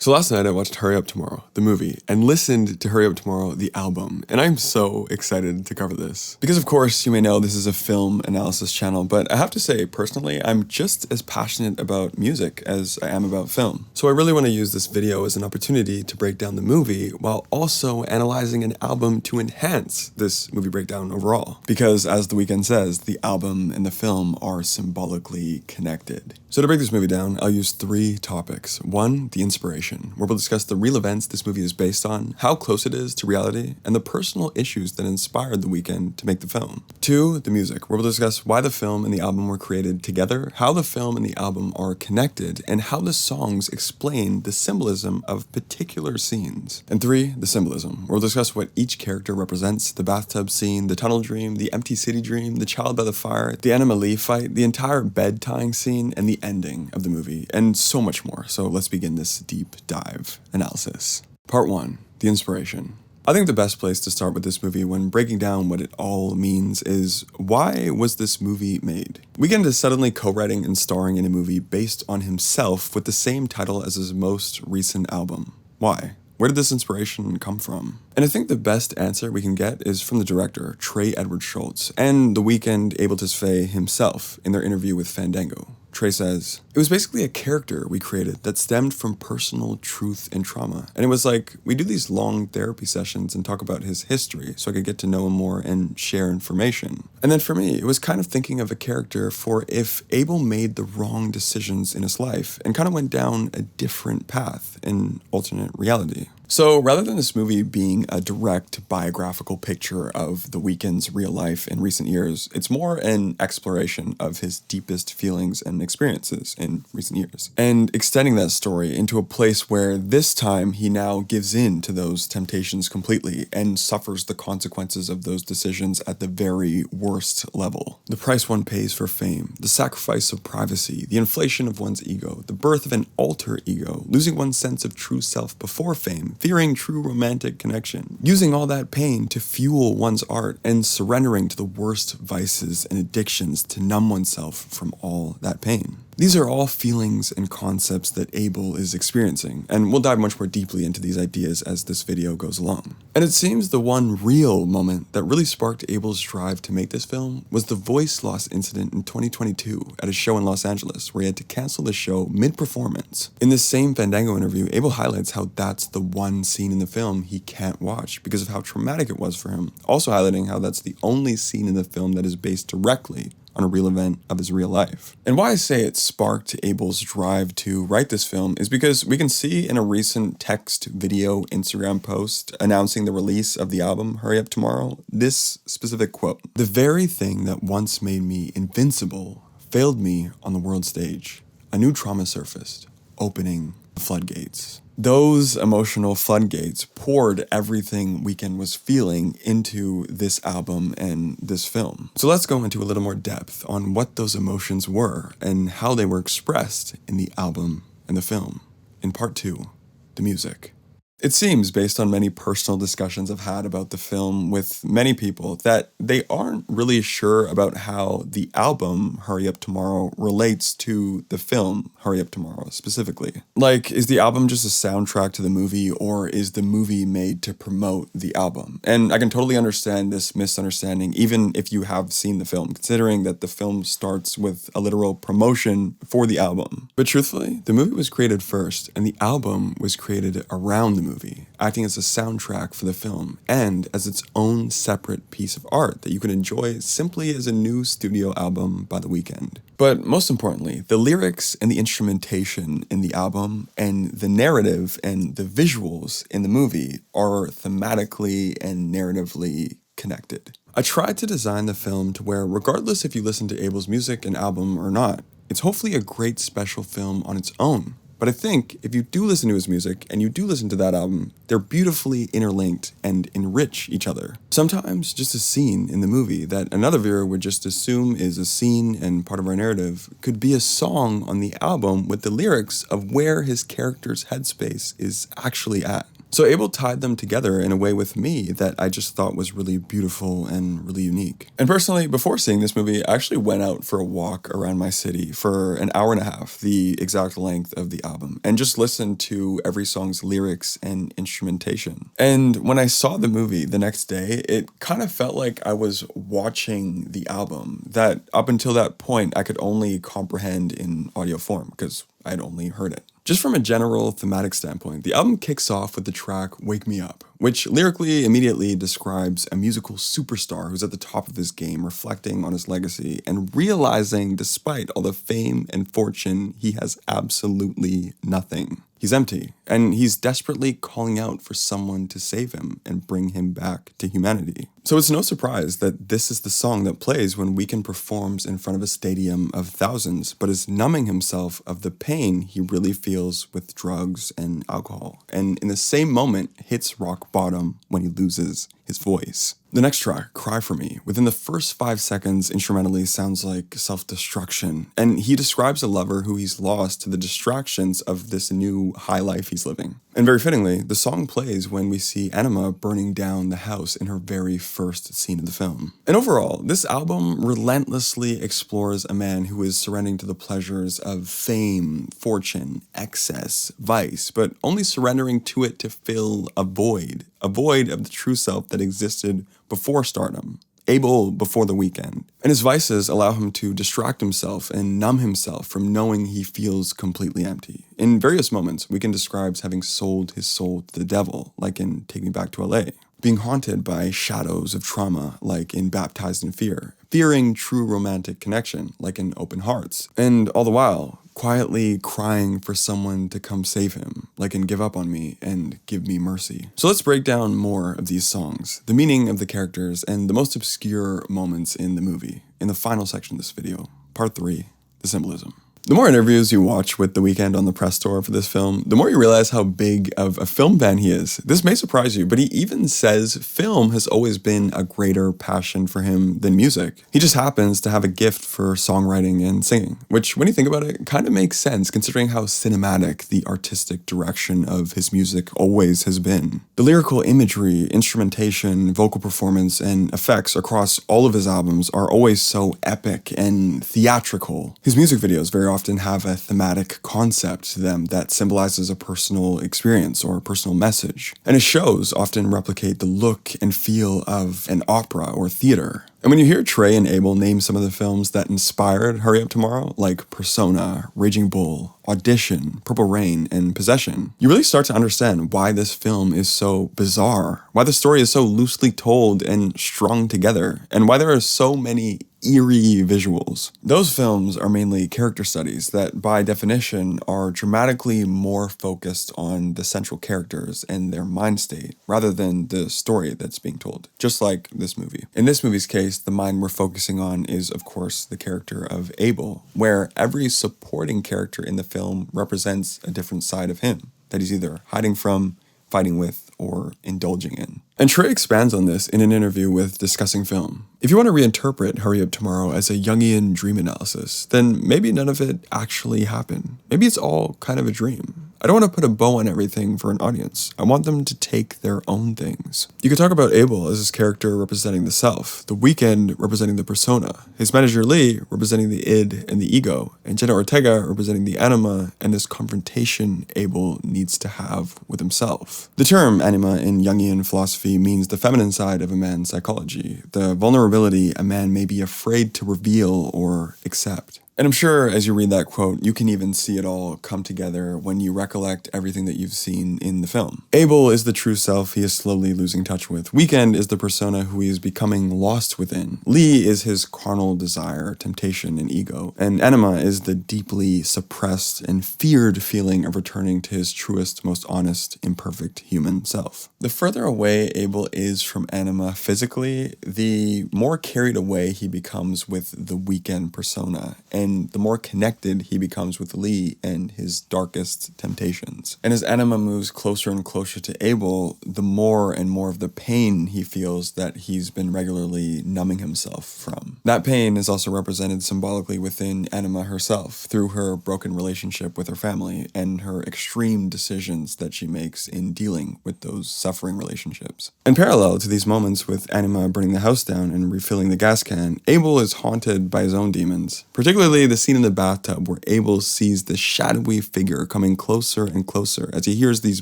So last night I watched Hurry Up Tomorrow, the movie, and listened to Hurry Up Tomorrow, the album, and I'm so excited to cover this. Because of course, you may know this is a film analysis channel, but I have to say, personally, I'm just as passionate about music as I am about film. So I really want to use this video as an opportunity to break down the movie while also analyzing an album to enhance this movie breakdown overall. Because as The Weeknd says, the album and the film are symbolically connected. So to break this movie down, I'll use 3 topics. 1, the inspiration, where we'll discuss the real events this movie is based on, how close it is to reality, and the personal issues that inspired The Weeknd to make the film. 2, the music, where we'll discuss why the film and the album were created together, how the film and the album are connected, and how the songs explain the symbolism of particular scenes. And 3, the symbolism, where we'll discuss what each character represents: the bathtub scene, the tunnel dream, the empty city dream, the child by the fire, the Anna Malie fight, the entire bed tying scene, and the ending of the movie, and so much more. So let's begin this deep dive analysis. Part 1, the inspiration. I think the best place to start with this movie when breaking down what it all means is, why was this movie made? Weeknd is suddenly co-writing and starring in a movie based on himself with the same title as his most recent album. Why? Where did this inspiration come from? And I think the best answer we can get is from the director, Trey Edward Shultz, and The Weeknd, Abel Tesfaye himself in their interview with Fandango. Trey says, "It was basically a character we created that stemmed from personal truth and trauma. And it was like, we do these long therapy sessions and talk about his history so I could get to know him more and share information. And then for me, it was kind of thinking of a character for if Abel made the wrong decisions in his life and kind of went down a different path in alternate reality." So rather than this movie being a direct biographical picture of The Weeknd's real life in recent years, it's more an exploration of his deepest feelings and experiences in recent years, and extending that story into a place where this time he now gives in to those temptations completely and suffers the consequences of those decisions at the very worst level. The price one pays for fame, the sacrifice of privacy, the inflation of one's ego, the birth of an alter ego, losing one's sense of true self before fame, fearing true romantic connection, using all that pain to fuel one's art, and surrendering to the worst vices and addictions to numb oneself from all that pain. These are all feelings and concepts that Abel is experiencing, and we'll dive much more deeply into these ideas as this video goes along. And it seems the one real moment that really sparked Abel's drive to make this film was the voice loss incident in 2022 at a show in Los Angeles, where he had to cancel the show mid-performance. In this same Fandango interview, Abel highlights how that's the one scene in the film he can't watch because of how traumatic it was for him, also highlighting how that's the only scene in the film that is based directly on a real event of his real life. And why I say it sparked Abel's drive to write this film is because we can see in a recent text, video, Instagram post announcing the release of the album Hurry Up Tomorrow, this specific quote: "The very thing that once made me invincible failed me on the world stage. A new trauma surfaced, opening the floodgates." Those emotional floodgates poured everything Weeknd was feeling into this album and this film. So let's go into a little more depth on what those emotions were and how they were expressed in the album and the film. In part 2, the music. It seems, based on many personal discussions I've had about the film with many people, that they aren't really sure about how the album Hurry Up Tomorrow relates to the film Hurry Up Tomorrow specifically. Like, is the album just a soundtrack to the movie, or is the movie made to promote the album? And I can totally understand this misunderstanding even if you have seen the film, considering that the film starts with a literal promotion for the album. But truthfully, the movie was created first, and the album was created around the movie, acting as a soundtrack for the film and as its own separate piece of art that you can enjoy simply as a new studio album by The Weeknd. But most importantly, the lyrics and the instrumentation in the album and the narrative and the visuals in the movie are thematically and narratively connected. I tried to design the film to where, regardless if you listen to Abel's music and album or not, it's hopefully a great special film on its own. But I think if you do listen to his music and you do listen to that album, they're beautifully interlinked and enrich each other. Sometimes just a scene in the movie that another viewer would just assume is a scene and part of our narrative could be a song on the album with the lyrics of where his character's headspace is actually at. So Abel tied them together in a way with me that I just thought was really beautiful and really unique. And personally, before seeing this movie, I actually went out for a walk around my city for an hour and a half, the exact length of the album, and just listened to every song's lyrics and instrumentation. And when I saw the movie the next day, it kind of felt like I was watching the album that up until that point I could only comprehend in audio form because I'd only heard it. Just from a general thematic standpoint, the album kicks off with the track Wake Me Up, which lyrically immediately describes a musical superstar who's at the top of his game, reflecting on his legacy and realizing despite all the fame and fortune, he has absolutely nothing. He's empty, and he's desperately calling out for someone to save him and bring him back to humanity. So it's no surprise that this is the song that plays when Weeknd performs in front of a stadium of thousands, but is numbing himself of the pain he really feels with drugs and alcohol, and in the same moment hits rock bottom when he loses his voice. The next track, Cry For Me, within the first 5 seconds instrumentally sounds like self-destruction, and he describes a lover who he's lost to the distractions of this new high life he's living. And very fittingly, the song plays when we see Anima burning down the house in her very first scene of the film. And overall, this album relentlessly explores a man who is surrendering to the pleasures of fame, fortune, excess, vice, but only surrendering to it to fill a void of the true self that existed before stardom. Abel before the Weeknd. And his vices allow him to distract himself and numb himself from knowing he feels completely empty. In various moments, Weeknd describes having sold his soul to the devil, like in Take Me Back to LA. Being haunted by shadows of trauma, like in Baptized in Fear. Fearing true romantic connection, like in Open Hearts. And all the while, quietly crying for someone to come save him, like in Give Up On Me and Give Me Mercy. So let's break down more of these songs, the meaning of the characters, and the most obscure moments in the movie, in the final section of this video, part 3, the symbolism. The more interviews you watch with The Weeknd on the press tour for this film, the more you realize how big of a film fan he is. This may surprise you, but he even says film has always been a greater passion for him than music. He just happens to have a gift for songwriting and singing, which when you think about it, kind of makes sense considering how cinematic the artistic direction of his music always has been. The lyrical imagery, instrumentation, vocal performance, and effects across all of his albums are always so epic and theatrical. His music videos very often have a thematic concept to them that symbolizes a personal experience or a personal message. And his shows often replicate the look and feel of an opera or theater. And when you hear Trey and Abel name some of the films that inspired Hurry Up Tomorrow, like Persona, Raging Bull, Audition, Purple Rain, and Possession, you really start to understand why this film is so bizarre, why the story is so loosely told and strung together, and why there are so many eerie visuals. Those films are mainly character studies that, by definition, are dramatically more focused on the central characters and their mind state, rather than the story that's being told, just like this movie. In this movie's case, the mind we're focusing on is, of course, the character of Abel, where every supporting character in the film represents a different side of him that he's either hiding from, fighting with, or indulging in. And Trey expands on this in an interview with Discussing Film. If you want to reinterpret Hurry Up Tomorrow as a Jungian dream analysis, then maybe none of it actually happened. Maybe it's all kind of a dream. I don't want to put a bow on everything for an audience. I want them to take their own things. You could talk about Abel as his character representing the self, the Weeknd representing the persona, his manager Lee representing the id and the ego, and Jenna Ortega representing the anima and this confrontation Abel needs to have with himself. The term anima in Jungian philosophy means the feminine side of a man's psychology, the vulnerability a man may be afraid to reveal or accept. And I'm sure as you read that quote, you can even see it all come together when you recollect everything that you've seen in the film. Abel is the true self he is slowly losing touch with. Weeknd is the persona who he is becoming lost within. Lee is his carnal desire, temptation, and ego. And anima is the deeply suppressed and feared feeling of returning to his truest, most honest, imperfect human self. The further away Abel is from anima physically, the more carried away he becomes with the Weeknd persona. And and the more connected he becomes with Lee and his darkest temptations. And as Anima moves closer and closer to Abel, the more and more of the pain he feels that he's been regularly numbing himself from. That pain is also represented symbolically within Anima herself, through her broken relationship with her family and her extreme decisions that she makes in dealing with those suffering relationships. In parallel to these moments with Anima burning the house down and refilling the gas can, Abel is haunted by his own demons, particularly the scene in the bathtub where Abel sees the shadowy figure coming closer and closer as he hears these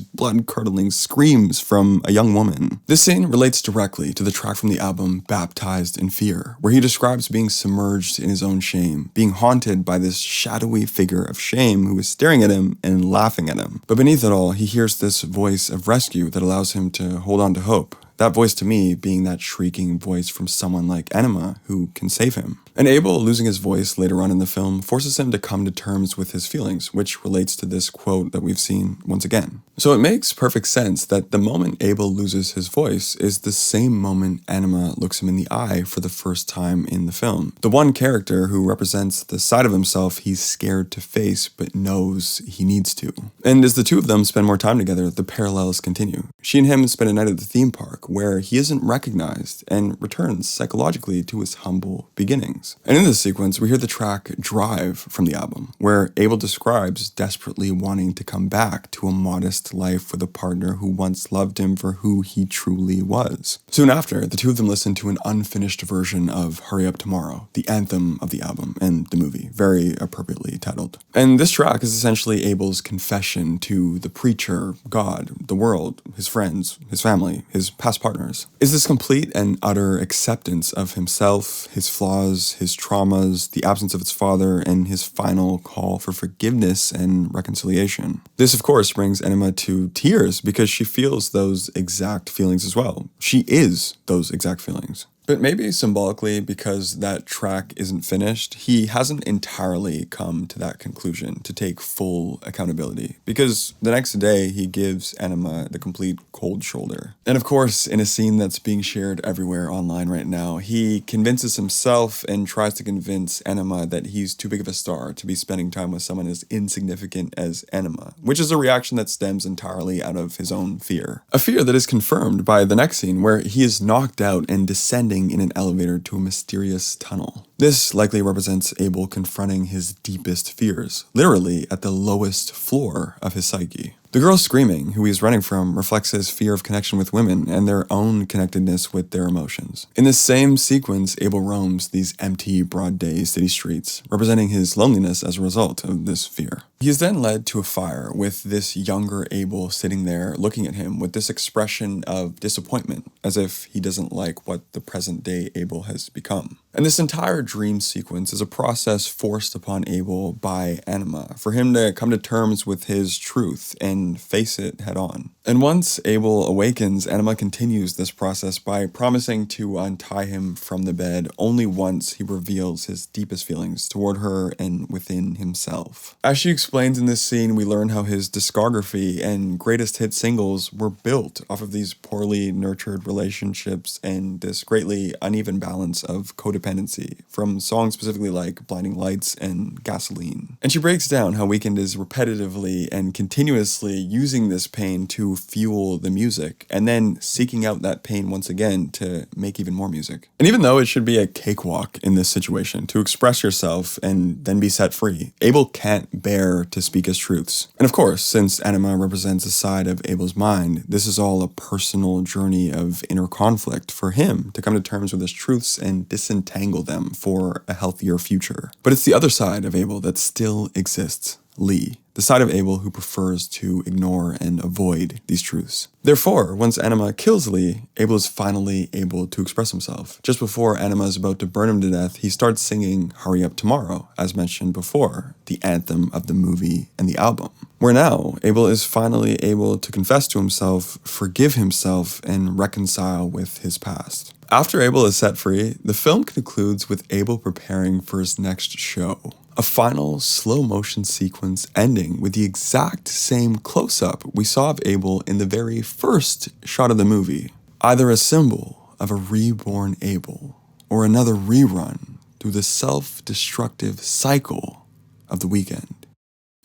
blood-curdling screams from a young woman. This scene relates directly to the track from the album Baptized in Fear, where he describes being submerged in his own shame, being haunted by this shadowy figure of shame who is staring at him and laughing at him. But beneath it all, he hears this voice of rescue that allows him to hold on to hope. That voice to me being that shrieking voice from someone like Anima who can save him. And Abel losing his voice later on in the film forces him to come to terms with his feelings, which relates to this quote that we've seen once again. So it makes perfect sense that the moment Abel loses his voice is the same moment Anima looks him in the eye for the first time in the film. The one character who represents the side of himself he's scared to face but knows he needs to. And as the two of them spend more time together, the parallels continue. She and him spend a night at the theme park where he isn't recognized and returns psychologically to his humble beginnings. And in this sequence, we hear the track Drive from the album, where Abel describes desperately wanting to come back to a modest life with a partner who once loved him for who he truly was. Soon after, the two of them listen to an unfinished version of Hurry Up Tomorrow, the anthem of the album and the movie, very appropriately titled. And this track is essentially Abel's confession to the preacher, God, the world, his friends, his family, his past partners. Is this complete and utter acceptance of himself, his flaws, his traumas, the absence of his father, and his final call for forgiveness and reconciliation. This, of course, brings Anima to tears because she feels those exact feelings as well. She is those exact feelings. But maybe symbolically, because that track isn't finished, he hasn't entirely come to that conclusion to take full accountability. Because the next day, he gives Anima the complete cold shoulder. And of course, in a scene that's being shared everywhere online right now, he convinces himself and tries to convince Anima that he's too big of a star to be spending time with someone as insignificant as Anima, which is a reaction that stems entirely out of his own fear. A fear that is confirmed by the next scene, where he is knocked out and descending in an elevator to a mysterious tunnel. This likely represents Abel confronting his deepest fears, literally at the lowest floor of his psyche. The girl screaming, who he's running from, reflects his fear of connection with women and their own connectedness with their emotions. In this same sequence, Abel roams these empty, broad day city streets, representing his loneliness as a result of this fear. He is then led to a fire with this younger Abel sitting there looking at him with this expression of disappointment, as if he doesn't like what the present day Abel has become. And this entire dream sequence is a process forced upon Abel by Anima, for him to come to terms with his truth and face it head on. And once Abel awakens, Anima continues this process by promising to untie him from the bed only once he reveals his deepest feelings toward her and within himself. As she explains in this scene, we learn how his discography and greatest hit singles were built off of these poorly nurtured relationships and this greatly uneven balance of codependency, from songs specifically like Blinding Lights and Gasoline. And she breaks down how Weeknd is repetitively and continuously using this pain to fuel the music, and then seeking out that pain once again to make even more music. And even though it should be a cakewalk in this situation to express yourself and then be set free, Abel can't bear to speak his truths. And of course, since Anima represents a side of Abel's mind, this is all a personal journey of inner conflict for him to come to terms with his truths and disentangle them for a healthier future. But it's the other side of Abel that still exists, Lee. The side of Abel who prefers to ignore and avoid these truths. Therefore, once Anima kills Lee, Abel is finally able to express himself. Just before Anima is about to burn him to death, he starts singing Hurry Up Tomorrow, as mentioned before, the anthem of the movie and the album. Where now, Abel is finally able to confess to himself, forgive himself, and reconcile with his past. After Abel is set free, the film concludes with Abel preparing for his next show. A final slow-motion sequence ending with the exact same close-up we saw of Abel in the very first shot of the movie. Either a symbol of a reborn Abel, or another rerun through the self-destructive cycle of the Weeknd.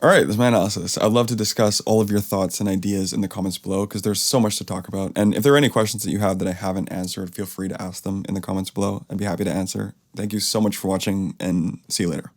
All right, that's my analysis. I'd love to discuss all of your thoughts and ideas in the comments below because there's so much to talk about. And if there are any questions that you have that I haven't answered, feel free to ask them in the comments below. I'd be happy to answer. Thank you so much for watching and see you later.